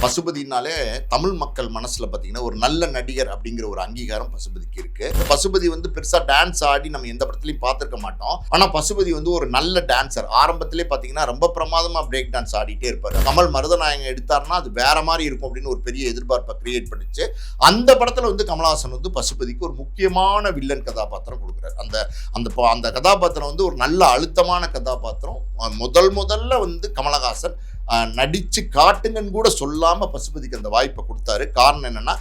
பசுபதினாலே தமிழ் மக்கள் மனசுல பாத்தீங்கன்னா ஒரு நல்ல நடிகர் அப்படிங்கிற ஒரு அங்கீகாரம் பசுபதிக்கு இருக்கு. பசுபதி வந்து பெருசா டான்ஸ் ஆடி நம்ம எந்த படத்துலயும் பார்த்திருக்க மாட்டோம். ஆனா பசுபதி வந்து ஒரு நல்ல டான்சர். ஆரம்பத்திலே பாத்தீங்கன்னா ரொம்ப பிரமாதமா பிரேக் டான்ஸ் ஆடிட்டே இருப்பாரு. கமல் மருதநாயகம் எடுத்தாருன்னா அது வேற மாதிரி இருக்கும் அப்படின்னு ஒரு பெரிய எதிர்பார்ப்பை கிரியேட் பண்ணிச்சு. அந்த படத்துல வந்து கமலஹாசன் வந்து பசுபதிக்கு ஒரு முக்கியமான வில்லன் கதாபாத்திரம் கொடுக்குறாரு. அந்த கதாபாத்திரம் வந்து ஒரு நல்ல அழுத்தமான கதாபாத்திரம். முதல்ல வந்து கமலஹாசன் நடிச்சு காட்டுங்கன்னு கூட சொல்லாம பசுபதிக்கு அந்த வாய்ப்பை கொடுத்தாரு. காரணம் என்னன்னா,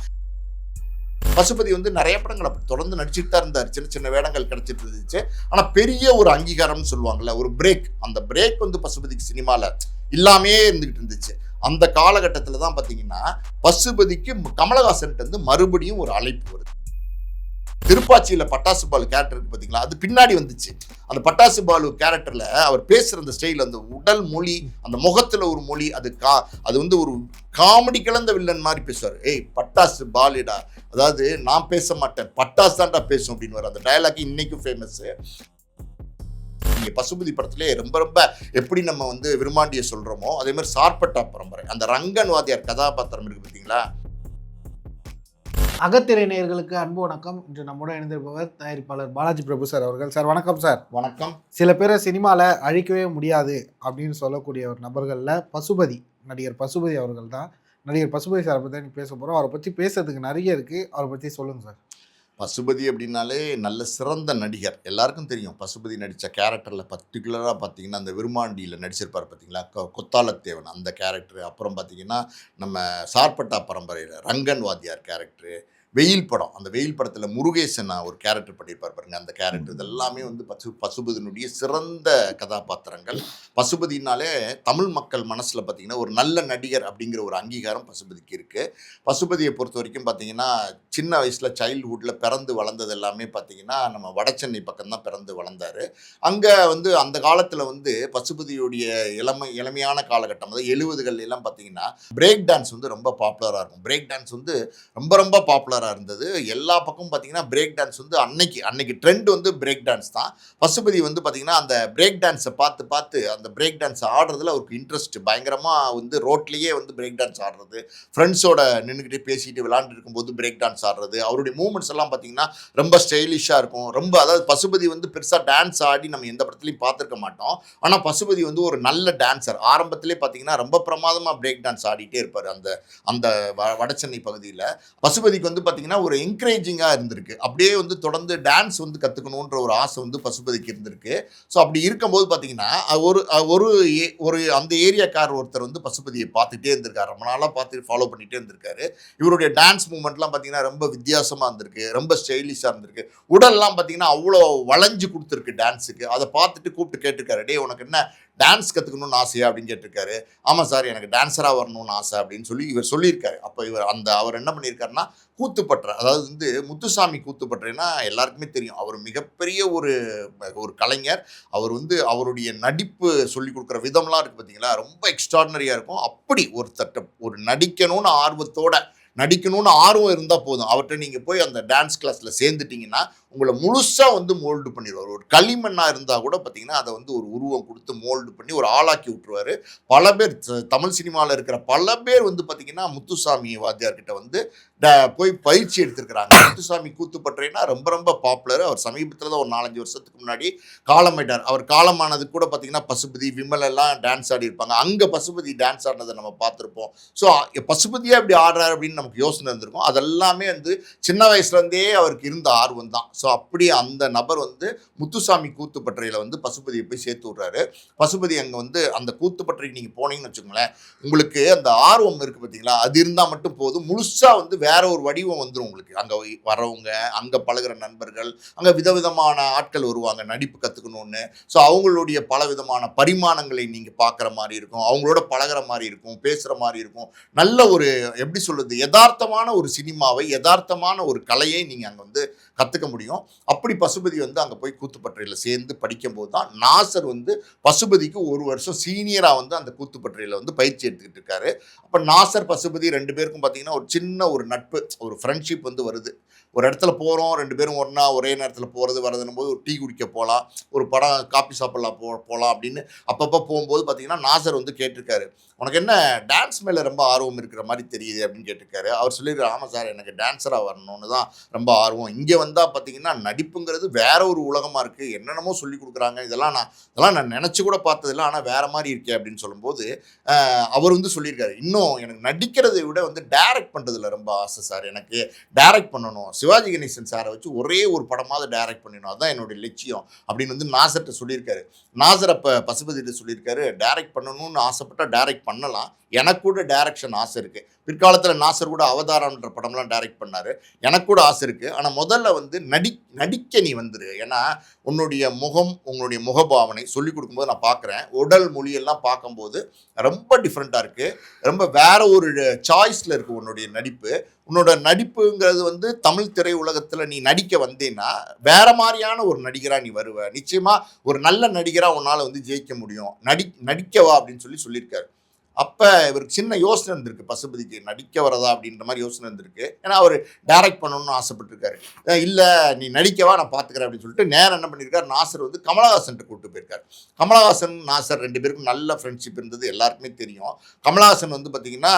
பசுபதி வந்து நிறைய படங்கள் அப்படி தொடர்ந்து நடிச்சுட்டு தான் இருந்தார். சின்ன சின்ன வேடங்கள் கிடைச்சிட்டு இருந்துச்சு. ஆனா பெரிய ஒரு அங்கீகாரம்னு சொல்லுவாங்கல்ல, ஒரு பிரேக், அந்த பிரேக் வந்து பசுபதிக்கு சினிமால இல்லாமே இருந்துகிட்டு இருந்துச்சு. அந்த காலகட்டத்தில் தான் பார்த்தீங்கன்னா பசுபதிக்கு கமலஹாசன் வந்து மறுபடியும் ஒரு அழைப்பு வருது. திருப்பாச்சியில பட்டாசு பாலு கேரக்டர் இருக்கு பார்த்தீங்களா, அது பின்னாடி வந்துச்சு. அந்த பட்டாசு பாலு கேரக்டர்ல அவர் பேசுற அந்த ஸ்டைல், அந்த உடல் மொழி, அந்த முகத்துல ஒரு மொழி, அது வந்து ஒரு காமெடி கலந்த வில்லன் மாதிரி பேசுவார். ஏய் பட்டாசு பாலுடா, அதாவது நான் பேச மாட்டேன், பட்டாசு தான்டா பேசும் அப்படின்னு அந்த டயலாக் இன்னைக்கும் ஃபேமஸ். நீங்க பசுபதி படத்திலே ரொம்ப எப்படி நம்ம வந்து விரும்மாண்டிய சொல்றோமோ அதே மாதிரி சார்பட்டா பரம்பரை, அந்த ரங்கன் வாத்தியார் கதாபாத்திரம் இருக்கு பார்த்தீங்களா. அகத்திரை நேயர்களுக்கு அன்பு வணக்கம். இன்று நம்முடன் இணைந்திருப்பவர் தயாரிப்பாளர் பாலாஜி பிரபு சார் அவர்கள். சார் வணக்கம். சார் வணக்கம். சில பேரை சினிமாவில் அழிக்கவே முடியாது அப்படின்னு சொல்லக்கூடிய ஒரு நபர்களில் நடிகர் பசுபதி அவர்கள் தான். நடிகர் பசுபதி சாரை பற்றி பேச போகிறோம். அவரை பற்றி பேசுறதுக்கு நிறைய இருக்குது. அவரை பற்றி சொல்லுங்கள் சார். பசுபதி அப்படின்னாலே நல்ல சிறந்த நடிகர், எல்லாருக்கும் தெரியும். பசுபதி நடித்த கேரக்டரில் பர்டிகுலராக பார்த்தீங்கன்னா அந்த விருமாண்டியில் நடிச்சிருப்பார் பார்த்தீங்களா, கொத்தாலத்தேவன் அந்த கேரக்டரு. அப்புறம் பார்த்தீங்கன்னா நம்ம சார்பட்டா பரம்பரையில் ரங்கன் வாத்தியார் கேரக்டரு, வெயில் படம், அந்த வெயில் படத்தில் முருகேசன் ஒரு கேரக்டர் பண்ணியிருப்பார் பாருங்க, அந்த கேரக்டர் இதெல்லாமே வந்து பசுபதியினுடைய சிறந்த கதாபாத்திரங்கள். பசுபதினாலே தமிழ் மக்கள் மனசில் பார்த்தீங்கன்னா ஒரு நல்ல நடிகர் அப்படிங்கிற ஒரு அங்கீகாரம் பசுபதிக்கு இருக்குது. பசுபதியை பொறுத்த வரைக்கும் பார்த்தீங்கன்னா சின்ன வயசில் சைல்டுஹுட்டில் பிறந்து வளர்ந்தது எல்லாமே பார்த்தீங்கன்னா நம்ம வடசென்னை பக்கம்தான் பிறந்து வளர்ந்தார். அங்கே வந்து அந்த காலத்தில் வந்து பசுபதியுடைய இளமையான காலகட்டம், அதாவது 70கள் எல்லாம் பார்த்தீங்கன்னா பிரேக் டான்ஸ் வந்து ரொம்ப பாப்புலராக இருக்கும். பிரேக் டான்ஸ் வந்து ரொம்ப பாப்புலராக இருந்தது. எல்லா பக்கமும் பார்த்தீங்கன்னா பிரேக் டான்ஸ் வந்து அன்னைக்கு ட்ரெண்ட் வந்து பிரேக் டான்ஸ் தான். பசுபதி வந்து பார்த்தீங்கன்னா அந்த பிரேக் டான்ஸை பார்த்து அந்த பிரேக் டான்ஸ் ஆடுறதுல அவருக்கு இன்ட்ரெஸ்ட் பயங்கரமாக வந்து ரோட்லேயே வந்து பிரேக் டான்ஸ் ஆடுறது, ஃப்ரெண்ட்ஸோட நின்றுக்கிட்டே பேசிட்டு விளாண்டு இருக்கும்போது பிரேக் டான்ஸ் ஆடுறது, அவருடைய மூமெண்ட்ஸ் எல்லாம் பார்த்தீங்கன்னா ரொம்ப ஸ்டைலிஷாக இருக்கும். அதாவது பசுபதி வந்து பெருசாக டான்ஸ் ஆடி நம்ம எந்த படத்துலையும் பார்த்துருக்க மாட்டோம். ஆனால் பசுபதி வந்து ஒரு நல்ல டான்சர். ஆரம்பத்திலே பார்த்தீங்கன்னா ரொம்ப பிரமாதமாக பிரேக் டான்ஸ் ஆடிட்டே இருப்பார் அந்த வடசென்னை பகுதியில். பசுபதிக்கு வந்து பார்த்தீங்கன்னா ஒரு என்கரேஜிங்காக இருந்திருக்கு. அப்படியே வந்து தொடர்ந்து டான்ஸ் வந்து கற்றுக்கணுன்ற ஒரு ஆசை வந்து பசுபதிக்கு இருந்திருக்கு. ஸோ அப்படி இருக்கும்போது பார்த்தீங்கன்னா ஒரு அந்த ஏரியாக்கார் ஒருத்தர் வந்து பசுபதியை பார்த்துட்டே இருந்திருக்காரு. ரொம்ப நாளாக பார்த்து ஃபாலோ பண்ணிகிட்டே இருந்திருக்காரு. இவருடைய டான்ஸ் மூமெண்ட்லாம் பார்த்தீங்கன்னா ரொம்ப வித்தியாசமாக இருந்திருக்கு, ரொம்ப ஸ்டைலிஷாக இருந்திருக்கு. உடல்லாம் பார்த்தீங்கன்னா அவ்வளோ வளைஞ்சு கொடுத்துருக்கு டான்ஸுக்கு. அதை பார்த்துட்டு கூப்பிட்டு கேட்டிருக்காரு, டே உனக்கு என்ன டான்ஸ் கற்றுக்கணும்னு ஆசையா அப்படின்னு கேட்டிருக்காரு. ஆமாம் சார், எனக்கு டான்ஸராக வரணும்னு ஆசை அப்படின்னு சொல்லி இவர் சொல்லியிருக்காரு. அப்போ அவர் என்ன பண்ணியிருக்காருன்னா கூத்துப்பற்ற, அதாவது வந்து முத்துசாமி கூத்துப்பற்றேன்னா எல்லாருக்குமே தெரியும். அவர் மிகப்பெரிய ஒரு கலைஞர். அவர் வந்து அவருடைய நடிப்பு சொல்லி கொடுக்குற விதம்லாம் இருக்குது பார்த்தீங்களா, ரொம்ப எக்ஸ்ட்ராடினரியாக இருக்கும். அப்படி ஒரு நடிக்கணும்னு ஆர்வம் இருந்தால் போதும், அவர்கிட்ட நீங்கள் போய் அந்த டான்ஸ் கிளாஸில் சேர்ந்துட்டிங்கன்னா உங்களை முழுசாக வந்து மோல்டு பண்ணிடுவார். ஒரு களிமண்ணாக இருந்தால் கூட பார்த்தீங்கன்னா அதை வந்து ஒரு உருவம் கொடுத்து மோல்டு பண்ணி ஒரு ஆளாக்கி விட்டுருவார். பல பேர் தமிழ் சினிமாவில் இருக்கிற பல பேர் வந்து பார்த்தீங்கன்னா முத்துசாமி வாத்தியார்கிட்ட வந்து போய் பயிற்சி எடுத்துருக்கிறாங்க. முத்துசாமி கூத்துப்பற்றேன்னா ரொம்ப பாப்புலர். அவர் சமீபத்தில் தான் ஒரு 4-5 வருஷத்துக்கு முன்னாடி காலமாயிட்டார். அவர் காலமானதுக்கு கூட பார்த்தீங்கன்னா பசுபதி, விமல் எல்லாம் டான்ஸ் ஆடி இருப்பாங்க. அங்கே பசுபதி டான்ஸ் ஆடினதை நம்ம பார்த்துருப்போம். ஸோ பசுபதியாக இப்படி ஆடுறாரு அப்படின்னு நமக்கு யோசனை இருந்திருக்கும். அதெல்லாமே வந்து சின்ன வயசுலேருந்தே அவருக்கு இருந்த ஆர்வம் தான். ஸோ அப்படி அந்த நபர் வந்து முத்துசாமி கூத்துப்பற்றையில் வந்து பசுபதியை போய் சேர்த்து விட்றாரு. பசுபதி அங்கே வந்து அந்த கூத்துப்பற்றைக்கு நீங்கள் போனீங்கன்னு வச்சுக்கோங்களேன், உங்களுக்கு அந்த ஆர்வம் இருக்குது பார்த்தீங்களா, அது இருந்தால் மட்டும் போதும். முழுசாக வந்து வேற ஒரு வடிவம் வந்துடும் உங்களுக்கு. அங்கே வரவங்க, அங்கே பழகிற நண்பர்கள், அங்கே விதவிதமான ஆட்கள் வருவாங்க நடிப்பு கற்றுக்கணுன்னு. ஸோ அவங்களுடைய பல விதமான பரிமாணங்களை நீங்கள் பார்க்குற மாதிரி இருக்கும், அவங்களோட பழகிற மாதிரி இருக்கும், பேசுகிற மாதிரி இருக்கும். நல்ல ஒரு எப்படி சொல்கிறது, யதார்த்தமான ஒரு சினிமாவை, யதார்த்தமான ஒரு கலையை நீங்கள் அங்கே வந்து கற்றுக்க முடியும். அப்படி பசுபதி வந்து அங்கே போய் கூத்துப்பட்டறையில் சேர்ந்து படிக்கும்போது தான் நாசர் வந்து பசுபதிக்கு 1 வருஷம் சீனியராக வந்து அந்த கூத்துப்பட்டறையில் வந்து பயிற்சி எடுத்துக்கிட்டு இருக்காரு. அப்போ நாசர் பசுபதி 2 பேருக்கும் பார்த்தீங்கன்னா ஒரு சின்ன ஒரு நட்பு, ஒரு ஃப்ரெண்ட்ஷிப் வந்து வருது. ஒரு இடத்துல போகிறோம், 2 பேரும் ஒன்றா ஒரே நேரத்தில் போகிறது வரதுன்னும் போது ஒரு டீ குடிக்க போகலாம், ஒரு படம் காப்பி சாப்பிடலாம் போகலாம் அப்படின்னு அப்பப்போ போகும்போது பார்த்தீங்கன்னா நாசர் வந்து கேட்டிருக்காரு, உனக்கு என்ன டான்ஸ் மேலே ரொம்ப ஆர்வம் இருக்கிற மாதிரி தெரியுது அப்படின்னு கேட்டிருக்காரு. அவர் சொல்லியிருக்காரு, ஆமாம் சார், எனக்கு டான்ஸராக வரணும்னு தான் ரொம்ப ஆர்வம். இங்கே வந்தால் பார்த்தீங்கன்னா நடிப்புங்கிறது வேற ஒரு உலகமாக இருக்குது, என்னென்னமோ சொல்லி கொடுக்குறாங்க, இதெல்லாம் நான் நினச்சி கூட பார்த்ததில்ல, ஆனால் வேற மாதிரி இருக்கே அப்படின்னு சொல்லும்போது அவர் வந்து சொல்லியிருக்காரு, இன்னும் எனக்கு நடிக்கிறதை விட வந்து டைரக்ட் பண்ணுறதுல ரொம்ப ஆசை சார், எனக்கு டைரக்ட் பண்ணணும், சிவாஜி கணேசன் சாரை வச்சு ஒரே ஒரு படமாவது டைரக்ட் பண்ணணும், அதுதான் என்னுடைய லட்சியம் அப்படின்னு வந்து நாசர்கிட்ட சொல்லியிருக்காரு. நாசர் அப்போ பசுபதிகிட்ட சொல்லியிருக்காரு, டைரக்ட் பண்ணணும்னு ஆசைப்பட்டால் டைரக்ட் பண்ணலாம், எனக்கு கூட டைரக்ஷன் ஆசை இருக்குது. பிற்காலத்தில் நாசர் கூட அவதாரம்ன்ற படம்லாம் டைரக்ட் பண்ணார், எனக்கு கூட ஆசை இருக்குது. ஆனால் முதல்ல வந்து நடிக்க நீ வந்துரு, ஏன்னா உன்னுடைய முகம், உன்னுடைய முகபாவனை சொல்லிக் கொடுக்கும்போது நான் பார்க்குறேன், உடல் மொழியெல்லாம் பார்க்கும்போது ரொம்ப டிஃப்ரெண்ட்டாக இருக்குது, ரொம்ப வேற ஒரு சாய்ஸில் இருக்குது உன்னுடைய நடிப்பு. உன்னோட நடிப்புங்கிறது வந்து தமிழ் திரை உலகத்தில் நீ நடிக்க வந்தேன்னா வேற மாதிரியான ஒரு நடிகராக நீ வருவ, நிச்சயமாக ஒரு நல்ல நடிகராக உன்னால் வந்து ஜெயிக்க முடியும், நடிக்கவா அப்படின்னு சொல்லியிருக்காரு. அப்போ இவருக்கு சின்ன யோசனை இருந்திருக்கு, பசுபதிக்கு நடிக்க வரதா அப்படின்ற மாதிரி யோசனை இருந்திருக்கு. ஏன்னா அவர் டைரக்ட் பண்ணணும்னு ஆசைப்பட்டிருக்காரு. இல்லை நீ நடிக்கவா, நான் பார்த்துக்கிறேன் அப்படின்னு சொல்லிட்டு நேரம் என்ன பண்ணியிருக்காரு, நாசர் வந்து கமலஹாசன் கூப்பிட்டு போயிருக்காரு. கமலஹாசன் நாசர் 2 பேருக்கும் நல்ல ஃப்ரெண்ட்ஷிப் இருந்தது, எல்லாருக்குமே தெரியும். கமலஹாசன் வந்து பார்த்தீங்கன்னா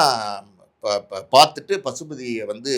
பார்த்துட்டு பசுபதியை வந்து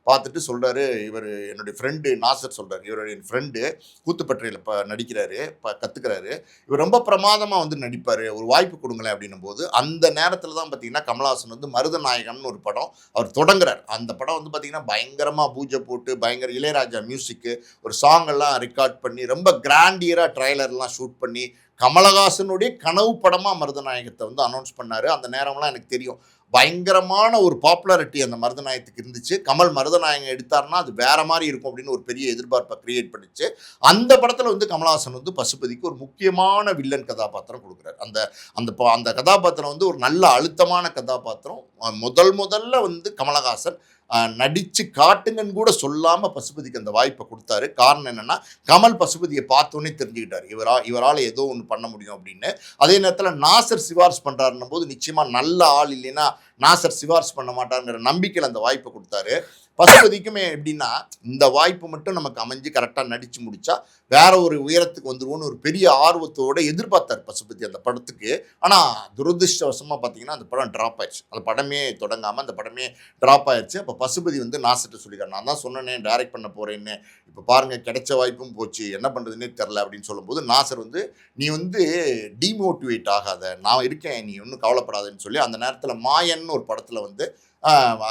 பார்த்துட்டு சொல்கிறாரு, இவர் என்னுடைய ஃப்ரெண்டு, நாசர் சொல்கிறார், இவர் என் ஃப்ரெண்டு, கூத்துப்பட்டறையில் நடிக்கிறாரு, கற்றுக்கிறாரு, இவர் ரொம்ப பிரமாதமாக வந்து நடிப்பார், ஒரு வாய்ப்பு கொடுங்களேன் அப்படின்னும் போது அந்த நேரத்தில் தான் பார்த்தீங்கன்னா கமலஹாசன் வந்து மருதநாயகம்னு ஒரு படம் அவர் தொடங்குறார். அந்த படம் வந்து பார்த்தீங்கன்னா பயங்கரமாக பூஜை போட்டு, பயங்கர இளையராஜா மியூசிக்கு, ஒரு சாங்கெல்லாம் ரெக்கார்ட் பண்ணி, ரொம்ப கிராண்டியராக ட்ரைலர்லாம் ஷூட் பண்ணி கமலஹாசனுடைய கனவு படமாக மருதநாயகத்தை வந்து அனௌன்ஸ் பண்ணார். அந்த நேரம்லாம் எனக்கு தெரியும், பயங்கரமான ஒரு பாப்புலாரிட்டி அந்த மருதநாயகத்துக்கு இருந்துச்சு. கமல் மருதநாயகம் எடுத்தார்னா அது வேற மாதிரி இருக்கும் அப்படின்னு ஒரு பெரிய எதிர்பார்ப்பை கிரியேட் பண்ணிச்சு. அந்த படத்தில் வந்து கமலஹாசன் வந்து பசுபதிக்கு ஒரு முக்கியமான வில்லன் கதாபாத்திரம் கொடுக்குறாரு. அந்த அந்த அந்த கதாபாத்திரம் வந்து ஒரு நல்ல அழுத்தமான கதாபாத்திரம். முதல்ல வந்து கமலஹாசன் நடிச்சு காட்டுங்கன்னு கூட சொல்லாமல் பசுபதிக்கு அந்த வாய்ப்பை கொடுத்தாரு. காரணம் என்னன்னா, கமல் பசுபதியை பார்த்தோன்னே தெரிஞ்சுக்கிட்டார், இவரால் ஏதோ ஒன்று பண்ண முடியும் அப்படின்னு. அதே நேரத்தில் நாசர் சிபாரிசு பண்ணுறாருன்னும் போது நிச்சயமாக நல்ல ஆள் இல்லைன்னா நாசர் சிபாரிசு பண்ண மாட்டாருங்கிற நம்பிக்கையில் அந்த வாய்ப்பை கொடுத்தாரு. பசுபதிக்குமே எப்படின்னா, இந்த வாய்ப்பு மட்டும் நமக்கு அமைஞ்சு கரெக்டாக நடித்து முடித்தா வேற ஒரு உயரத்துக்கு வந்துருவோன்னு ஒரு பெரிய ஆர்வத்தோடு எதிர்பார்த்தார் பசுபதி அந்த படத்துக்கு. ஆனால் துரதிருஷ்டவசமாக பார்த்தீங்கன்னா அந்த படம் ட்ராப் ஆயிடுச்சு, அந்த படமே தொடங்காமல் அந்த படமே ட்ராப் ஆயிடுச்சு. அப்போ பசுபதி வந்து நாசர்கிட்ட சொல்லியிருக்காரு, நான் தான் சொன்னேனே டைரக்ட் பண்ண போகிறேன்னு, இப்போ பாருங்கள் கிடைச்ச வாய்ப்பும் போச்சு, என்ன பண்ணுறதுன்னே தெரில அப்படின்னு சொல்லும்போது நாசர் வந்து, நீ வந்து டிமோட்டிவேட் ஆகாத, நான் இருக்கேன், நீ ஒன்றும் கவலைப்படாதுன்னு சொல்லி அந்த நேரத்தில் மாயன்னு ஒரு படத்தில் வந்து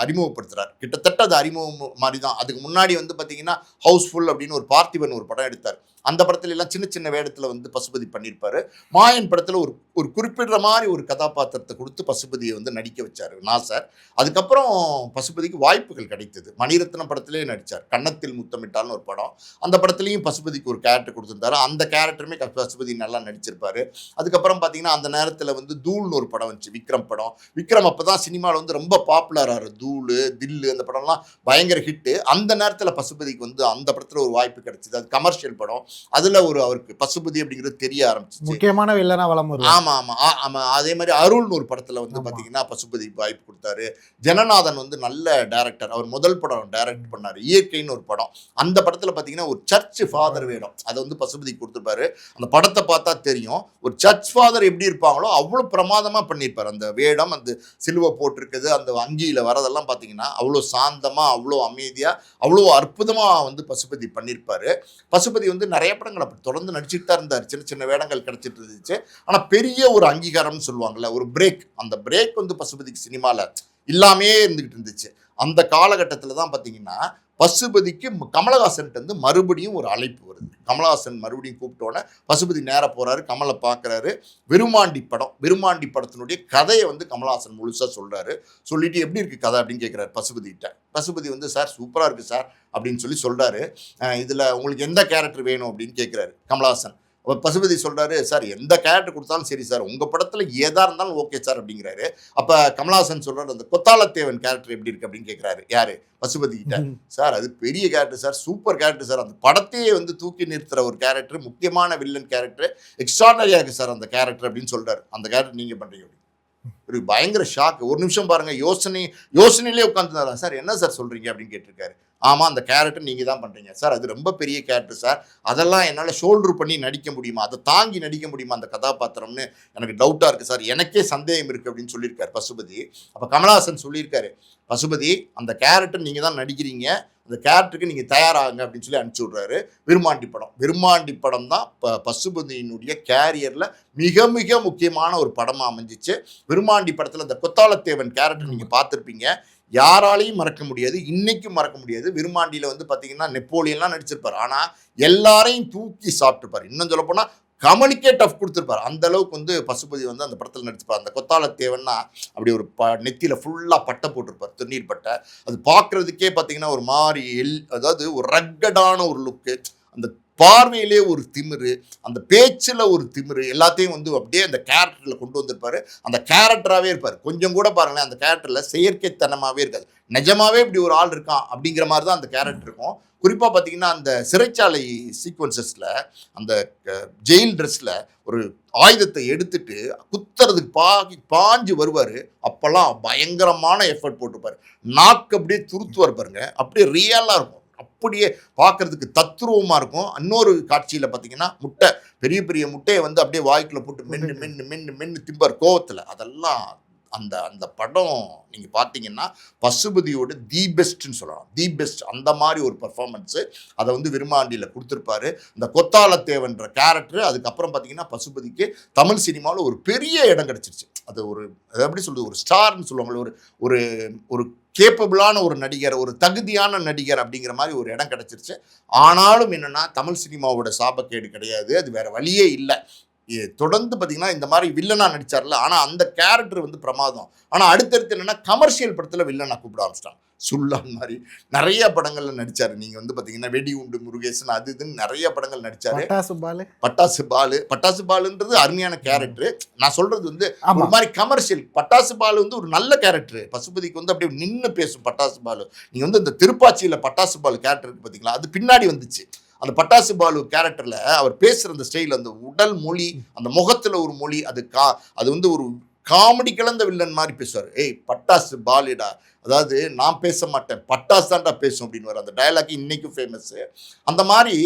அறிமுகப்படுத்துறார். கிட்டத்தட்ட அது அறிமுகம் மாதிரி தான். அதுக்கு முன்னாடி வந்து பார்த்தீங்கன்னா ஹவுஸ்ஃபுல் அப்படின்னு ஒரு பார்த்திபன் ஒரு படம் எடுத்தார். அந்த படத்துல எல்லாம் சின்ன சின்ன வேடத்தில் வந்து பசுபதி பண்ணியிருப்பாரு. மாயன் படத்தில் ஒரு குறிப்பிடுற மாதிரி ஒரு கதாபாத்திரத்தை கொடுத்து பசுபதியை வந்து நடிக்க வச்சார் நாசர். அதுக்கப்புறம் பசுபதிக்கு வாய்ப்புகள் கிடைத்தது. மணிரத்னம் படத்திலே நடித்தார், கன்னத்தில் முத்தமிட்டால்னு ஒரு படம், அந்த படத்துலையும் பசுபதிக்கு ஒரு கேரக்டர் கொடுத்துருந்தாரு. அந்த கேரக்டருமே பசுபதி நல்லா நடிச்சிருப்பாரு. அதுக்கப்புறம் பார்த்தீங்கன்னா அந்த நேரத்தில் வந்து தூள்னு ஒரு படம் வந்துச்சு, விக்ரம் படம். விக்ரம் அப்போ தான் சினிமாவில் வந்து ரொம்ப பாப்புலர் ஆகிற, தூள், தில்லு அந்த படம்லாம் பயங்கர ஹிட்டு. அந்த நேரத்தில் பசுபதிக்கு வந்து அந்த படத்தில் ஒரு வாய்ப்பு கிடைச்சிது. அது கமர்ஷியல் படம். அதுல அவருக்கு பசுபதி அப்படிங்கிறது தெரிய ஆரம்பிச்சிச்சு, முக்கியமான வில்லனா வலம் வருவார். ஆமா ஆமா ஆமா. அதே மாதிரி அருள்னு ஒரு படத்துல வந்து பாத்தீங்கன்னா பசுபதிக்கு வாய்ப்பு கொடுத்தாரு. ஜனநாதன் வந்து நல்ல டைரக்டர், அவர் முதல் படம் டைரக்ட் பண்ணாரு, இயற்கைன்னு ஒரு படம். அந்த படத்துல பாத்தீங்கன்னா ஒரு சர்ச் ஃபாதர் வேடம், அதை வந்து பசுபதிக்கு கொடுத்துருப்பாரு. அந்த படத்தை பார்த்தா தெரியும், ஒரு சர்ச் ஃபாதர் எப்படி இருப்பாங்களோ அவ்வளோ பிரமாதமா பண்ணியிருப்பாரு. அந்த வேடம், அந்த சிலுவை போட்டிருக்குது, அந்த அங்கியில வரதெல்லாம் பாத்தீங்கன்னா அவ்வளோ சாந்தமா, அவ்வளோ அமைதியா, அவ்வளோ அற்புதமா வந்து பசுபதி பண்ணியிருப்பாரு. பசுபதி வந்து நிறைய படங்கள் அப்படி தொடர்ந்து நடிச்சுட்டு தான் இருந்தார், சின்ன சின்ன வேடங்கள் கிடைச்சிட்டு இருந்துச்சு. ஆனால் பெரிய ஒரு அங்கீகாரம்னு சொல்லுவாங்கல்ல, ஒரு பிரேக், அந்த பிரேக் வந்து பசுபதிக்கு சினிமாவில் இல்லாமே இருந்துகிட்டு இருந்துச்சு. அந்த காலகட்டத்தில் தான் பார்த்தீங்கன்னா பசுபதிக்கு கமலஹாசன்ட்டு வந்து மறுபடியும் ஒரு அழைப்பு வருது. கமலஹாசன் மறுபடியும் கூப்பிட்டோன்னே பசுபதி நேராக போகிறாரு, கமலை பார்க்குறாரு. விருமாண்டி படத்தினுடைய கதையை வந்து கமலஹாசன் முழுசாக சொல்கிறாரு. சொல்லிட்டு எப்படி இருக்குது கதை அப்படின்னு கேட்குறாரு பசுபதிகிட்ட. பசுபதி வந்து சார் சூப்பராக இருக்குது சார் அப்படின்னு சொல்கிறாரு. இதில் உங்களுக்கு எந்த கேரக்டர் வேணும் அப்படின்னு கேட்குறாரு கமலஹாசன். அப்ப பசுபதி சொல்றாரு, "சார் எந்த கேரக்டர் குடுத்தாலும் சரி சார். உங்க படத்துல எதா இருந்தாலும் ஓகே சார்" அப்படிங்கிறாரு. அப்ப கமலஹாசன் சொல்றாரு, "அந்த கொத்தாலத்தேவன் கேரக்டர் எப்படி இருக்கு?" அப்படின்னு கேட்கிறாரு. யாரு? பசுபதி கிட்ட. "சார் அது பெரிய character sir. Super character sir. அந்த படத்தையே வந்து தூக்கி நிறுத்துற ஒரு கேரக்டர். முக்கியமான வில்லன் கேரக்டர். எக்ஸ்ட்ரார்டினரியா இருக்கு சார் அந்த கேரக்டர்" அப்படின்னு சொல்றாரு. "அந்த கேரக்டர் நீங்க பண்றீங்க." ஒரு பயங்கர ஷாக். ஒரு நிமிஷம் பாருங்க. யோசனையிலே உட்கார்ந்துருந்தாராம். "சார் என்ன சார் சொல்றீங்க?" அப்படின்னு கேட்டிருக்காரு. "ஆமா அந்த கேரக்டர் நீங்க தான் பண்றீங்க." "சார் அது ரொம்ப பெரிய கேரக்டர் சார். அதெல்லாம் என்னால ஷோல்டர் பண்ணி நடிக்க முடியுமா? அத தாங்கி நடிக்க முடியுமா அந்த கதாபாத்திரம்னு எனக்கு டவுட்டா இருக்கு சார். எனக்கே சந்தேகம் இருக்கு" அப்படின்னு சொல்லியிருக்காரு பசுபதி. அப்ப கமலஹாசன் சொல்லியிருக்காரு, "பசுபதி அந்த கேரக்டர் நீங்க தான் நடிக்கிறீங்க. அந்த கேரக்டருக்கு நீங்க தயாராகுங்க" அப்படின்னு சொல்லி அனுப்பிச்சு விடுறாரு. விருமாண்டி படம். விருமாண்டி படம் தான் பசுபதியினுடைய கேரியர்ல மிக மிக முக்கியமான ஒரு படமா அமைஞ்சிச்சு. விருமாண்டி படத்துல இந்த கொத்தாலத்தேவன் கேரக்டர் நீங்க பார்த்திருப்பீங்க. யாராலையும் மறக்க முடியாது. இன்னைக்கும் மறக்க முடியாது. விருமாண்டியில வந்து பார்த்தீங்கன்னா, நெப்போலியன்லாம் நடிச்சிருப்பாரு. ஆனா, எல்லாரையும் தூக்கி சாப்பிட்டுருப்பாரு. இன்னும் சொல்லப்போனா, கமலுக்கே டஃப் குடுத்திருப்பாரு. அந்த அளவுக்கு வந்து பசுபதி வந்து அந்த படத்துல நடிச்சிருப்பாரு. அந்த கொத்தாலத்தேவன்னா, அப்படி ஒரு நெத்தியில ஃபுல்லா பட்டை போட்டிருப்பாரு. திருநீர் பட்டை. அது பார்க்கறதுக்கே பார்த்தீங்கன்னா, ஒரு மாரி அதாவது ஒரு ரக்கடான ஒரு லுக்கு. அந்த பார்வையிலே ஒரு திமிரு, அந்த பேச்சுல ஒரு திமிரு, எல்லாத்தையும் வந்து அப்படியே அந்த கேரக்டர்ல கொண்டு வந்திருப்பாரு. அந்த கேரக்டராவே இருப்பாரு. கொஞ்சம் கூட பாருங்களேன், அந்த கேரக்டர்ல செயற்கைத்தனமாவே இருக்காது. நிஜமாவே இப்படி ஒரு ஆள் இருக்கான் அப்படிங்கிற மாதிரி தான் அந்த கேரக்டர் இருக்கும். குறிப்பா பார்த்தீங்கன்னா, அந்த சிறைச்சாலை சீக்வென்சஸ்ல அந்த ஜெயில் ட்ரெஸ்ல ஒரு ஆயுதத்தை எடுத்துட்டு குத்துறதுக்கு பாஞ்சு வருவாரு. அப்பல்லாம் பயங்கரமான எஃபர்ட் போட்டுப்பாரு. நாக்கு அப்படியே துருத்துவார் பாருங்க. அப்படியே ரியலா இருக்கும். அப்படியே பார்க்கறதுக்கு தத்ரூபமா இருக்கும். இன்னொரு காட்சியில பார்த்தீங்கன்னா, முட்டை பெரிய பெரிய முட்டைய வந்து அப்படியே வாய்க்குள்ள போட்டு மென்னு மென்னு மென்னு மென்னு திம்பார் கோவத்துல. அதெல்லாம் அந்த அந்த படம் நீங்க பார்த்தீங்கன்னா, பசுபதியோட தி பெஸ்ட்ன்னு சொல்லலாம். தி பெஸ்ட் அந்த மாரி ஒரு பெர்ஃபார்மன்ஸு. அத வந்து விருமாண்டியில குடுத்திருப்பாரு. இந்த கொத்தாலத்தேவன்ற கேரக்டர் அதுக்கப்புறம் பார்த்தீங்கன்னா, பசுபதிக்கு தமிழ் சினிமாவுல ஒரு பெரிய இடம் கிடைச்சிருச்சு. அது ஒரு அது எப்படி சொல்றது? ஒரு ஸ்டார்ன்னு சொல்லுவாங்கல்ல. ஒரு ஒரு ஒரு கேப்பபிளான ஒரு நடிகர், ஒரு தகுதியான நடிகர் அப்படிங்கிற மாரி ஒரு இடம் கிடைச்சிருச்சு. ஆனாலும் என்னன்னா, தமிழ் சினிமாவோட சாபக்கேடு கிடையாது. அது வேற வழியே இல்ல. தொடர்ந்து பார்த்தீங்கன்னா, இந்த மாரி வில்லனா நடிச்சார்ல. ஆனா அந்த கேரக்டர் வந்து பிரமாதம். ஆனா அடுத்தடுத்து என்னன்னா, கமர்ஷியல் படத்துல வில்லனா கூப்பிட ஆரம்பிச்சுட்டாங்க. சுல்லான் மாரி நெறைய படங்கள்ல நடிச்சாரு. நீங்க வந்து பார்த்தீங்கன்னா, வெடி உண்டு முருகேசன் அது இதுன்னு நெறைய படங்கள் நடிச்சாரு. பட்டாசு பாலு. பட்டாசு பாலுன்றது அருமையான கேரக்டர். நான் சொல்றது வந்து ஆமா. ஒரு மாரி கமர்ஷியல். பட்டாசு பாலு வந்து ஒரு நல்ல கேரக்டர். பசுபதிக்கு வந்து அப்படியே நின்னு பேசும் பட்டாசு பாலு. நீங்க வந்து இந்த திருப்பாச்சியில பட்டாசு பாலு கேரக்டர் இருக்கு பார்த்தீங்களா? அது பின்னாடி வந்துச்சு. அந்த பட்டாசு பாலு கேரக்டர்ல அவர் பேசுற அந்த ஸ்டைல், அந்த உடல் மொழி, அந்த முகத்துல ஒரு மொழி, அது வந்து ஒரு காமெடி கலந்த வில்லன் மாரி பேசுவாரு. "ஏய் பட்டாசு பாலுடா. அதாவது நான் பேச மாட்டேன். பட்டாசு தான்டா பேசும்" அப்படின்னுவாரு. அந்த டயலாக் இன்னைக்கும் ஃபேமஸ். அந்த மாரி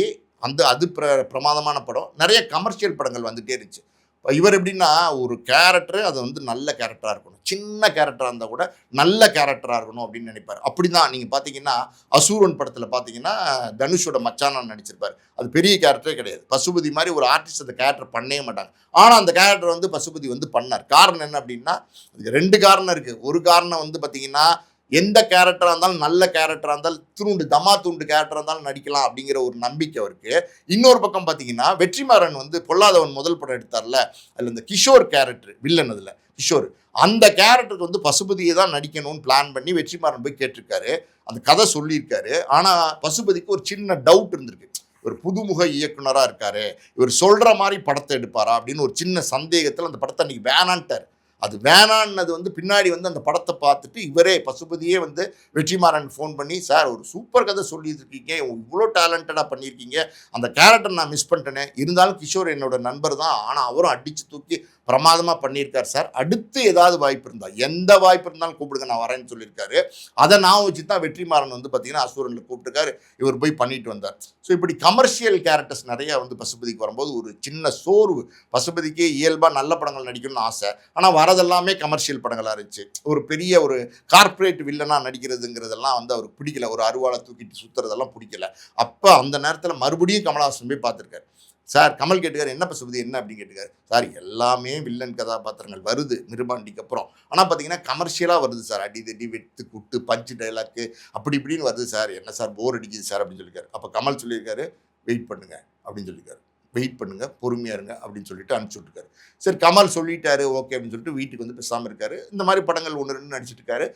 அது பிரமாதமான படம். நெறைய கமர்ஷியல் படங்கள் வந்துட்டே இருந்துச்சு. இவர் எப்படின்னா, ஒரு கேரக்டர் அது வந்து நல்ல கேரக்டரா இருக்கணும். சின்ன கேரக்டரா இருந்தா கூட நல்ல கேரக்டரா இருக்கணும் அப்படின்னு நினைப்பாரு. அப்படிதான் நீங்க பார்த்தீங்கன்னா, அசூரன் படத்துல பார்த்தீங்கன்னா, தனுஷோட மச்சானா நடிச்சிருப்பாரு. அது பெரிய கேரக்டரே கிடையாது. பசுபதி மாரி ஒரு ஆர்டிஸ்ட் அந்த கேரக்டர் பண்ணவே மாட்டாங்க. ஆனா அந்த கேரக்டர் வந்து பசுபதி வந்து பண்ணார். காரணம் என்ன அப்படின்னா, அதுக்கு 2 காரணம் இருக்கு. ஒரு காரணம் வந்து பார்த்தீங்கன்னா, எந்த கேரக்டரா இருந்தாலும் நல்ல கேரக்டரா இருந்தாலும் தமா துண்டு கேரக்டரா இருந்தாலும் நடிக்கலாம் அப்படிங்கிற ஒரு நம்பிக்கை அவருக்கு. இன்னொரு பக்கம் பார்த்தீங்கன்னா, வெற்றிமாறன் வந்து பொல்லாதவன் முதல் படம் எடுத்தார்ல, அதுல இந்த கிஷோர் கேரக்டர் வில்லன் அதுல கிஷோர். அந்த கேரக்டருக்கு வந்து பசுபதியை தான் நடிக்கணும்னு பிளான் பண்ணி வெற்றிமாறன் போய் கேட்டிருக்காரு. அந்த கதை சொல்லியிருக்காரு. ஆனா பசுபதிக்கு ஒரு சின்ன டவுட் இருந்திருக்கு. ஒரு புதுமுக இயக்குனரா இருக்காரு. இவர் சொல்ற மாரி படத்த எடுப்பாரா? அப்படின்னு ஒரு சின்ன சந்தேகத்துல அந்த படத்த அன்னைக்கு வேணான்ட்டாரு. அது வேணான்னது வந்து பின்னாடி வந்து அந்த படத்த பார்த்துட்டு இவரே பசுபதியே வந்து வெற்றிமாறன் ஃபோன் பண்ணி, "சார் ஒரு சூப்பர் கதை சொல்லியிருக்கீங்க. இவ்ளோ டேலண்டடா பண்ணியிருக்கீங்க. அந்த கேரக்டர் நான் மிஸ் பண்ணிட்டேனே. இருந்தாலும் கிஷோர் என்னோட நண்பர் தான். ஆனா அவரும் அடிச்சு தூக்கி பிரமாதமா பண்ணியிருக்காரு சார். அடுத்து ஏதாவது வாய்ப்பு இருந்தா, எந்த வாய்ப்பு இருந்தாலும் கூப்பிடுங்க நான் வரேன்னு" சொல்லியிருக்காரு. அத ஞாபகம் வச்சு தான் வெற்றிமாறன் வந்து பார்த்தீங்கன்னா, அசூரன்ல கூப்பிட்டுருக்காரு. இவர் போய் பண்ணிட்டு வந்தார். ஸோ இப்படி கமர்ஷியல் கேரக்டர்ஸ் நெறைய வந்து பசுபதிக்கு வரும்போது ஒரு சின்ன சோர்வு. பசுபதிக்கே இயல்பா நல்ல படங்கள் நடிக்கணும்னு ஆசை. ஆனா வரதெல்லாமே கமர்ஷியல் படங்களா இருந்துச்சு. ஒரு பெரிய ஒரு கார்ப்பரேட் வில்லனா நடிக்கிறதுங்கிறதெல்லாம் வந்து அவருக்கு பிடிக்கல. ஒரு அருவாள தூக்கிட்டு சுத்துறதெல்லாம் பிடிக்கல. அப்ப அந்த நேரத்துல மறுபடியும் கமலஹாசன் போய் பார்த்திருக்காரு. சார் கமல் கேட்டுக்காரு, "என்ன பசுபதி என்ன?" அப்படின்னு கேட்டுக்காரு. "சார் எல்லாமே வில்லன் கதாபாத்திரங்கள் வருது விருமாண்டிக்கு அப்புறம். ஆனா பார்த்தீங்கன்னா, கமர்ஷியலா வருது சார். அடி தடி, வெட்டு குட்டு, பஞ்ச் டயலாக்கு அப்படி இப்படின்னு வருது சார். என்ன சார் போர் அடிக்குது சார்" அப்படின்னு சொல்லியிருக்காரு. அப்ப கமல் சொல்லியிருக்காரு, "வெயிட் பண்ணுங்க" அப்படின்னு சொல்லியிருக்காரு. வெயிட் பண்ணுங்க, பொறுமையா இருங்க அப்படின்னு சொல்லிட்டு அனுப்பிச்சு விட்டுருக்காரு. சரி கமல் சொல்லிட்டாரு ஓகே அப்படின்னு சொல்லிட்டு வீட்டுக்கு வந்து பேசாம இருக்காரு. இந்த மாதிரி படங்கள் 1, 2 நடிச்சிட்டு இருக்காரு.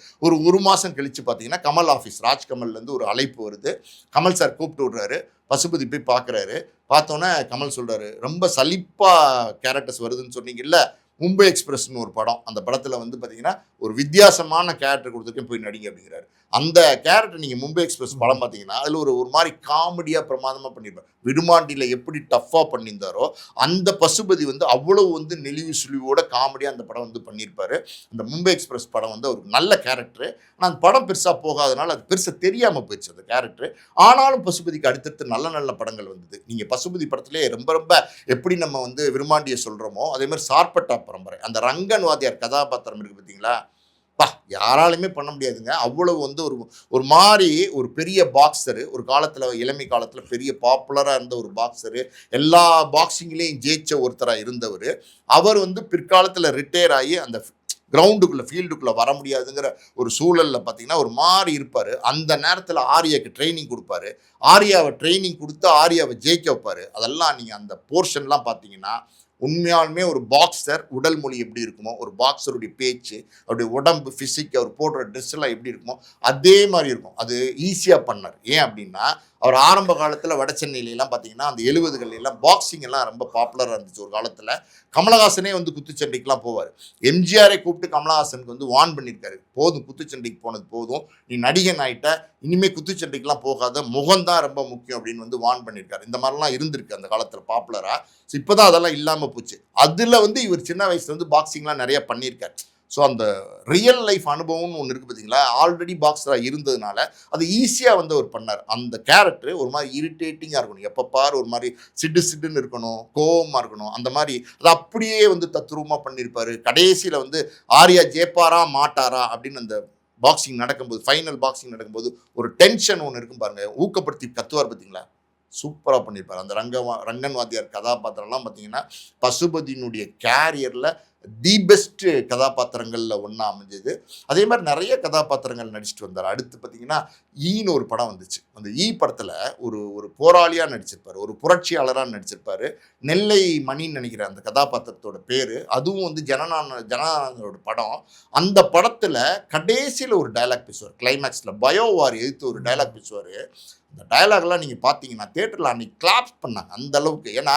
ஒரு மாசம் கழிச்சு பார்த்தீங்கன்னா, கமல் ஆஃபீஸ் ராஜ்கமல்லேருந்து ஒரு அழைப்பு வருது. கமல் சார் கூப்பிட்டு விடுறாரு. பசுபதி போய் பார்க்குறாரு. பார்த்தோன்னே கமல் சொல்றாரு, "ரொம்ப சலிப்பா கேரக்டர்ஸ் வருதுன்னு சொன்னீங்கல்ல, மும்பை எக்ஸ்பிரஸ்ன்னு ஒரு படம். அந்த படத்துல வந்து பார்த்தீங்கன்னா, ஒரு வித்தியாசமான கேரக்டர் குடுத்துருக்கேன் போய் நடிங்க" அப்படிங்கிறாரு. அந்த கேரக்டர் நீங்க மும்பை எக்ஸ்பிரஸ் படம் பார்த்தீங்கன்னா, அதுல ஒரு ஒரு மாரி காமெடியா பிரமாதமா பண்ணியிருப்பாரு. விடுமாண்டில எப்படி டஃப்பா பண்ணியிருந்தாரோ, அந்த பசுபதி வந்து அவ்வளவு வந்து நெளிவு சுளிவோட காமெடியா அந்த படம் வந்து பண்ணியிருப்பாரு. அந்த மும்பை எக்ஸ்பிரஸ் படம் வந்து ஒரு நல்ல கேரக்டரு. ஆனா அந்த படம் பெருசா போகாதனால அது பெருசா தெரியாம போயிருச்சு அந்த கேரக்டரு. ஆனாலும் பசுபதிக்கு அடுத்தடுத்து நல்ல நல்ல படங்கள் வந்தது. நீங்க பசுபதி படத்திலே ரொம்ப ரொம்ப எப்படி நம்ம வந்து விருமாண்டிய சொல்றோமோ, அதே மாரி சார்பட்டா பரம்பரை. அந்த ரங்கன் வாத்தியார் கதாபாத்திரம் இருக்கு பார்த்தீங்களா? அப்பா! யாராலுமே பண்ண முடியாதுங்க. அவ்வளவு வந்து ஒரு ஒரு மாரி ஒரு பெரிய பாக்ஸரு. ஒரு காலத்தில இளமை காலத்தில பெரிய பாப்புலரா இருந்த ஒரு பாக்ஸரு. எல்லா பாக்ஸிங்லயும் ஜெயிச்ச ஒருத்தரா இருந்தவரு. அவர் வந்து பிற்காலத்தில ரிட்டயர் ஆயி அந்த கிரவுண்டுக்குள்ள, ஃபீல்டுக்குள்ள வர முடியாதுங்கிற ஒரு சூழல்ல பார்த்தீங்கன்னா, ஒரு மாரி இருப்பாரு. அந்த நேரத்தில ஆர்யாக்கு ட்ரெய்னிங் குடுப்பாரு. ஆர்யாவ ட்ரெய்னிங் குடுத்து ஆர்யாவ ஜெயிக்க வைப்பாரு. அதெல்லாம் நீங்க அந்த போர்ஷன்லாம் பார்த்தீங்கன்னா, உண்மையாலுமே ஒரு பாக்ஸர் உடல் மொழி எப்படி இருக்குமோ, ஒரு பாக்ஸருடைய பேச்சு, அவருடைய உடம்பு, பிசிக், அவர் போடுற ட்ரெஸ் எல்லாம் எப்படி இருக்குமோ, அதே மாரி இருக்கும். அது ஈஸியா பண்ணாரு. ஏன் அப்டின்னா, அவர் ஆரம்ப காலத்தில வட சென்னையிலலாம் பார்த்தீங்கன்னா, அந்த 70கள்லாம் பாக்ஸிங் எல்லாம் ரொம்ப பாப்புலரா இருந்துச்சு ஒரு காலத்தில. கமலஹாசனே வந்து குத்துச்சண்டைக்குலாம் போவாரு. எம்ஜிஆரை கூப்பிட்டு கமலஹாசனுக்கு வந்து வார்ன் பண்ணியிருக்காரு. "போதும் குத்துச்சண்டைக்கு போனது போதும். நீ நடிகன் ஆயிட்ட. இனிமே குத்துச்சண்டைக்குலாம் போகாத. முகம் தான் ரொம்ப முக்கியம்" அப்படின்னு வந்து வார்ன் பண்ணியிருக்காரு. இந்த மாரிலாம் இருந்திருக்கு அந்த காலத்தில பாப்புலரா. இப்ப தான் அதெல்லாம் இல்லாம போச்சு. அதுல வந்து இவர் சின்ன வயசுல இருந்து பாக்ஸிங்லாம் நெறைய பண்ணியிருக்காரு. ஸோ அந்த ரியல் லைஃப் அனுபவம்னு ஒண்ணு இருக்கு பார்த்தீங்களா? ஆல்ரெடி பாக்ஸரா இருந்ததுனால, அது ஈஸியா வந்து அவர் பண்ணாரு. அந்த கேரக்டர் ஒரு மாரி இரிட்டேட்டிங்கா இருக்கணும். எப்ப பாரு ஒரு மாரி சிடு சிடுன்னு இருக்கணும், கோவமா இருக்கணும். அந்த மாரி அத அப்படியே வந்து தத்ரூவமா பண்ணியிருப்பாரு. கடைசியில வந்து ஆர்யா ஜெயிப்பாரா, மாட்டாரா அப்படின்னு அந்த பாக்ஸிங் நடக்கும்போது, ஃபைனல் பாக்ஸிங் நடக்கும்போது ஒரு டென்ஷன் ஒண்ணு இருக்கும் பாருங்க. ஊக்கப்படுத்தி கத்துவார் பார்த்தீங்களா? சூப்பரா பண்ணியிருப்பாரு. அந்த ரங்கன் வாத்தியார் கதாபாத்திரம்லாம் பார்த்தீங்கன்னா, பசுபதியினுடைய கேரியர்ல தி பெஸ்ட் கதாபாத்திரங்கள்ல ஒண்ணா அமைஞ்சது. அதே மாரி நெறைய கதாபாத்திரங்கள் நடிச்சுட்டு வந்தாரு. அடுத்து பார்த்தீங்கன்னா, ஈன்னு ஒரு படம் வந்துச்சு. அந்த ஈ படத்துல ஒரு ஒரு போராளியா நடிச்சிருப்பாரு. ஒரு புரட்சியாளரா நடிச்சிருப்பாரு. நெல்லை மணின்னு நெனைக்கிறேன் அந்த கதாபாத்திரத்தோட பேரு. அதுவும் வந்து ஜனநாயகனோட படம். அந்த படத்துல கடைசியில ஒரு டயலாக் பேசுவாரு. கிளைமாக்ஸ்ல பயோவார் எதிர்த்து ஒரு டயலாக் பேசுவாரு. அந்த டயலாக்லாம் நீங்க பார்த்தீங்கன்னா, தியேட்டர்ல அன்னைக்கு கிளாப்ஸ் பண்ணாங்க. அந்த அளவுக்கு. ஏன்னா,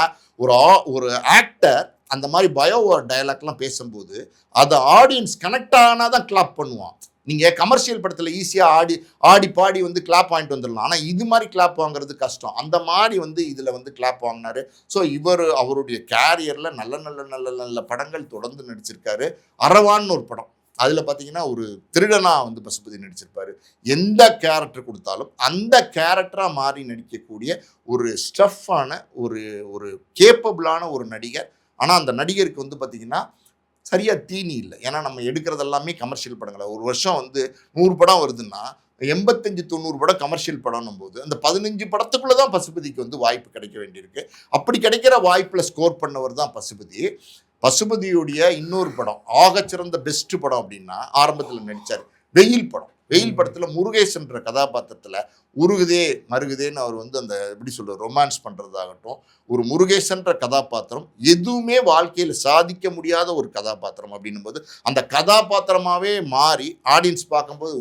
ஒரு ஆக்டர் அந்த மாரி பயோவார் டயலாக்லாம் பேசும்போது, அத ஆடியன்ஸ் கனெக்ட் ஆனா தான் கிளாப் பண்ணுவான். நீங்க கமர்ஷியல் படத்துல ஈஸியா ஆடி ஆடி பாடி வந்து கிளாப் வாங்கிட்டு வந்துடலாம். ஆனா இது மாரி கிளாப் வாங்குறது கஷ்டம். அந்த மாரி வந்து இதுல வந்து கிளாப் வாங்குனாரு. ஸோ அவருடைய கேரியர்ல நல்ல நல்ல நல்ல நல்ல படங்கள் தொடர்ந்து நடிச்சிருக்காரு. அரவான்னு ஒரு படம். அதுல பார்த்தீங்கன்னா, ஒரு திருடனா வந்து பசுபதி நடிச்சிருப்பாரு. எந்த கேரக்டர் குடுத்தாலும், அந்த கேரக்டரா மாறி நடிக்கக்கூடிய ஒரு ஸ்டஃப்பான ஒரு ஒரு கேப்பபிளான ஒரு நடிகர். ஆனா, அந்த நடிகருக்கு வந்து பார்த்தீங்கன்னா, சரியா தீனி இல்ல. ஏன்னா, நம்ம எடுக்கிறது எல்லாமே கமர்ஷியல் படங்கள. ஒரு வருஷம் வந்து 100 படம் வருதுன்னா, 85, 90 படம் கமர்ஷியல் படம்ன்னும்போது, அந்த 15 படத்துக்குள்ள தான் பசுபதிக்கு வந்து வாய்ப்பு கிடைக்க வேண்டியிருக்கு. அப்படி கிடைக்கிற வாய்ப்புல ஸ்கோர் பண்ணவர் தான் பசுபதி. பசுபதியுடைய இன்னொரு படம், ஆகச்சிறந்த பெஸ்ட் படம் அப்படின்னா, ஆரம்பத்தில நடிச்சாரு. வெயில் படம். வெயில் படத்தில முருகேசன்ற கதாபாத்திரத்தில உருகுதே மருகுதேன்னு அவர் வந்து அந்த எப்படி சொல்றது ரொமான்ஸ் பண்றதாகட்டும், ஒரு முருகேசன்ற கதாபாத்திரம் எதுவுமே வாழ்க்கையில சாதிக்க முடியாத ஒரு கதாபாத்திரம் அப்படின்னும்போது, அந்த கதாபாத்திரமாவே மாறி ஆடியன்ஸ் பார்க்கும்போது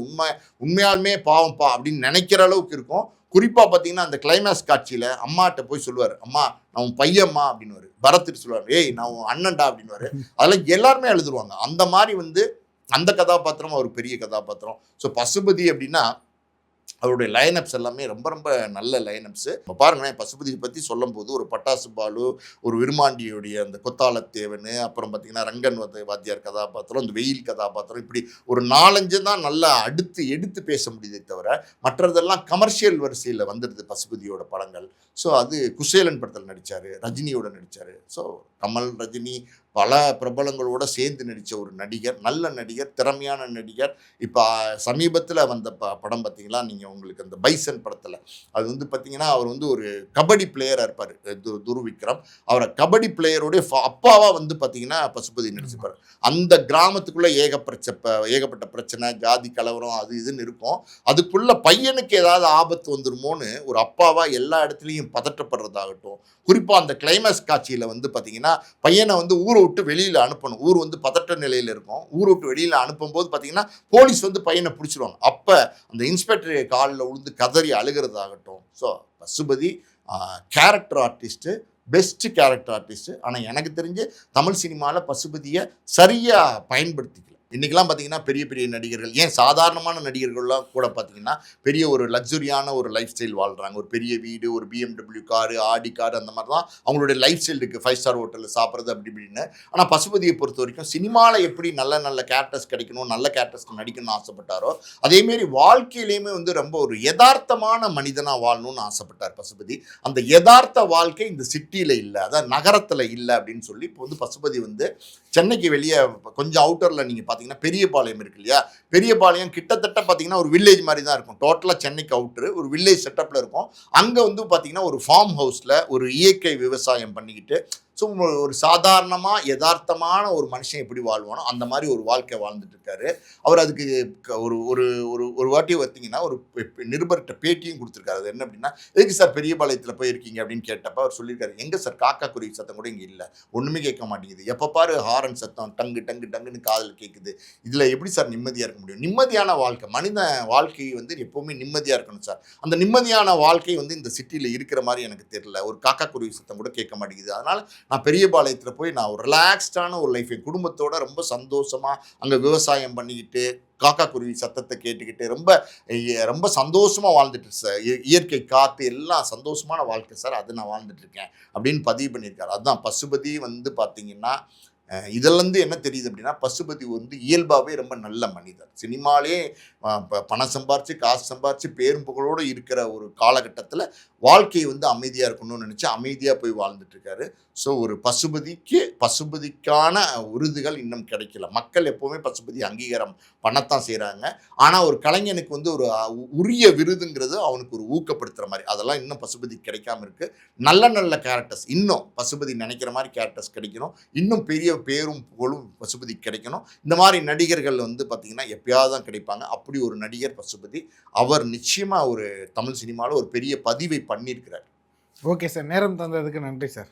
உண்மையாலுமே பாவம்ப்பா அப்படின்னு நெனைக்கிற அளவுக்கு இருக்கும். குறிப்பா பார்த்தீங்கன்னா, அந்த கிளைமாக்ஸ் காட்சியில அம்மாட்ட போய் சொல்லுவாரு. "அம்மா நான் உன் பையன்ம்மா" அப்படின்னுவாரு. பரத்துட்டு சொல்லுவாரு. "ஏய் நான் உன் அண்ணன்டா" அப்படின்னுவாரு. அதெல்லாம் எல்லாருமே அழுதுருவாங்க. அந்த மாரி வந்து அந்த கதாபாத்திரம் ஒரு பெரிய கதாபாத்திரம். ஸோ பசுபதி அப்படின்னா, அவருடைய லைனப்ஸ் எல்லாமே ரொம்ப ரொம்ப நல்ல லைனப்ஸு. இப்போ பாருங்களேன் பசுபதியை பத்தி சொல்லும்போது ஒரு பட்டாசு பாலு, ஒரு விருமாண்டியுடைய அந்த கொத்தாலத்தேவனு, அப்புறம் பார்த்தீங்கன்னா ரங்கன் வாத்தியார் கதாபாத்திரம், இந்த வெயில் கதாபாத்திரம் இப்படி ஒரு 4, 5 தான் நல்லா எடுத்து பேச முடியுதே தவிர, மற்றதெல்லாம் கமர்ஷியல் வரிசையில வந்துடுது பசுபதியோட படங்கள். ஸோ அது குசேலன் படத்தில் நடிச்சாரு, ரஜினியோட நடிச்சாரு. ஸோ கமல், ரஜினி, பல பிரபலங்களோட சேர்ந்து நடித்த ஒரு நடிகர், நல்ல நடிகர், திறமையான நடிகர். இப்போ சமீபத்தில் வந்த படம் பார்த்தீங்களா நீங்கள், உங்களுக்கு அந்த பைசன் படத்தில் அது வந்து பார்த்தீங்கன்னா அவர் வந்து ஒரு கபடி பிளேயராக இருப்பார், துருவிக்ரம். அவரை கபடி பிளேயருடைய அப்பாவாக வந்து பார்த்தீங்கன்னா பசுபதி நடிச்சிருப்பார். அந்த கிராமத்துக்குள்ளே ஏகப்பட்ட பிரச்சனை, ஜாதி கலவரம், அது இதுன்னு இருக்கும். அதுக்குள்ள பையனுக்கு ஏதாவது ஆபத்து வந்துருமோன்னு ஒரு அப்பாவா எல்லா இடத்துலையும் பதட்டப்படுறதாகட்டும். குறிப்பாக அந்த கிளைமேக்ஸ் காட்சியில் வந்து பார்த்தீங்கன்னா பையனை வந்து ஊரை விட்டு வெளியில் அனுப்பணும். ஊர் வந்து பதட்ட நிலையில் இருக்கும். ஊரை விட்டு வெளியில் அனுப்பும்போது பார்த்தீங்கன்னா போலீஸ் வந்து பையனை பிடிச்சிருவாங்க. அப்போ அந்த இன்ஸ்பெக்டர் காலில் விழுந்து கதறி அழுகிறதாகட்டும். So Pasupathi character artist, best character artist. ஆனால் எனக்கு தெரிஞ்சு தமிழ் சினிமாவில் பசுபதியை சரியாக பயன்படுத்திக்கல. இன்றைக்கெல்லாம் பார்த்தீங்கன்னா பெரிய பெரிய நடிகர்கள், ஏன் சாதாரணமான நடிகர்கள்லாம் கூட பார்த்தீங்கன்னா பெரிய ஒரு லக்ஸுரியான ஒரு லைஃப் ஸ்டைல் வாழ்கிறாங்க. ஒரு பெரிய வீடு, ஒரு BMW காரு, ஆடி காரு, அந்த மாதிரி தான் அவங்களுடைய லைஃப் ஸ்டைல் இருக்குது. 5 ஸ்டார் ஹோட்டலில் சாப்பிட்றது அப்படி இப்படின்னு. ஆனால் பசுபதியை பொறுத்த வரைக்கும் சினிமாவில் எப்படி நல்ல நல்ல கேரக்டர்ஸ் கிடைக்கணும், நல்ல கேரக்டர்ஸ்க்கு நடிக்கணும்னு ஆசைப்பட்டாரோ அதேமாரி வாழ்க்கையிலையுமே வந்து ரொம்ப ஒரு யதார்த்தமான மனிதனாக வாழணும்னு ஆசைப்பட்டார் பசுபதி. அந்த யதார்த்த வாழ்க்கை இந்த சிட்டியில் இல்லை, அதாவது நகரத்தில் இல்லை அப்படின்னு சொல்லி இப்போ வந்து பசுபதி வந்து சென்னைக்கு வெளியே கொஞ்சம் அவுட்டரில் நீங்கள் பார்த்தீங்கன்னா பெரியபாளையம் இருக்கு இல்லையா, பெரியபாளையம் கிட்டத்தட்ட பார்த்தீங்கன்னா ஒரு வில்லேஜ் மாதிரி தான் இருக்கும். டோட்டலாக சென்னைக்கு அவுட்ரு ஒரு வில்லேஜ் செட்டப்பில் இருக்கும். அங்கே வந்து பார்த்தீங்கன்னா ஒரு ஃபார்ம் ஹவுஸில் ஒரு இயற்கை விவசாயம் பண்ணிக்கிட்டு, ஸோ ஒரு சாதாரணமாக யதார்த்தமான ஒரு மனுஷன் எப்படி வாழ்வானோ அந்த மாதிரி ஒரு வாழ்க்கை வாழ்ந்துட்டு இருக்காரு. அவர் அதுக்கு ஒரு ஒரு ஒரு ஒரு வாட்டி பார்த்தீங்கன்னா ஒரு நிருபர்கிட்ட பேட்டியும் கொடுத்துருக்காரு. அது என்ன அப்படின்னா, எதுக்கு சார் பெரியபாளையத்தில் போய் இருக்கீங்க அப்படின்னு கேட்டப்ப அவர் சொல்லியிருக்காரு, எங்கே சார் காக்கா குருவி சத்தம் கூட இங்கே இல்லை, ஒன்றுமே கேட்க மாட்டேங்குது, எப்போ பாரு ஹாரன் சத்தம் டங்கு டங்கு டங்குன்னு காதில் கேட்குது, இதில் எப்படி சார் நிம்மதியாக இருக்க முடியும்? நிம்மதியான வாழ்க்கை, மனித வாழ்க்கை வந்து எப்போவுமே நிம்மதியாக இருக்கணும் சார். அந்த நிம்மதியான வாழ்க்கை வந்து இந்த சிட்டியில் இருக்கிற மாதிரி எனக்கு தெரியல, ஒரு காக்கா குருவி சத்தம் கூட கேட்க மாட்டேங்குது. அதனால் நான் பெரியபாளையத்தில் போய் நான் ஒரு ரிலாக்ஸ்டான ஒரு லைஃப் என் குடும்பத்தோட ரொம்ப சந்தோஷமாக அங்கே விவசாயம் பண்ணிக்கிட்டு காக்கா குருவி சத்தத்தை கேட்டுக்கிட்டு ரொம்ப சந்தோஷமாக வாழ்ந்துட்டு சார், இயற்கை காற்று எல்லாம் சந்தோஷமான வாழ்க்கை சார், அது நான் வாழ்ந்துட்டு இருக்கேன் அப்படின்னு பதிவு பண்ணியிருக்காரு. அதுதான் பசுபதி வந்து பார்த்தீங்கன்னா இதிலேருந்து என்ன தெரியுது அப்படின்னா, பசுபதி வந்து இயல்பாகவே ரொம்ப நல்ல மனிதர். சினிமாலே பணம் சம்பாரித்து காசு சம்பாரித்து பேரும் புகழோடு இருக்கிற ஒரு காலகட்டத்தில் வாழ்க்கையை வந்து அமைதியாக இருக்கணும்னு நினச்சி அமைதியாக போய் வாழ்ந்துட்டுருக்காரு. ஸோ ஒரு பசுபதிக்கான விருதுகள் இன்னும் கிடைக்கல. மக்கள் எப்போவுமே பசுபதி அங்கீகாரம் பண்ணத்தான் செய்கிறாங்க. ஆனால் ஒரு கலைஞனுக்கு வந்து ஒரு உரிய விருதுங்கிறது அவனுக்கு ஒரு ஊக்கப்படுத்துகிற மாதிரி, அதெல்லாம் இன்னும் பசுபதி கிடைக்காம இருக்குது. நல்ல நல்ல கேரக்டர்ஸ் இன்னும் பசுபதி நினைக்கிற மாதிரி கேரக்டர்ஸ் கிடைக்கணும். இன்னும் பெரிய பேரும் புகழும் பசுபதி கிடைக்கணும். இந்த மாதிரி நடிகர்கள் வந்து பார்த்திங்கன்னா எப்பயாவது தான் கிடைப்பாங்க. அப்படி ஒரு நடிகர் பசுபதி. அவர் நிச்சயமாக ஒரு தமிழ் சினிமாவில் ஒரு பெரிய பதிவை பண்ணியிருக்கிறார். ஓகே சார், நேரம் தந்ததுக்கு நன்றி சார்.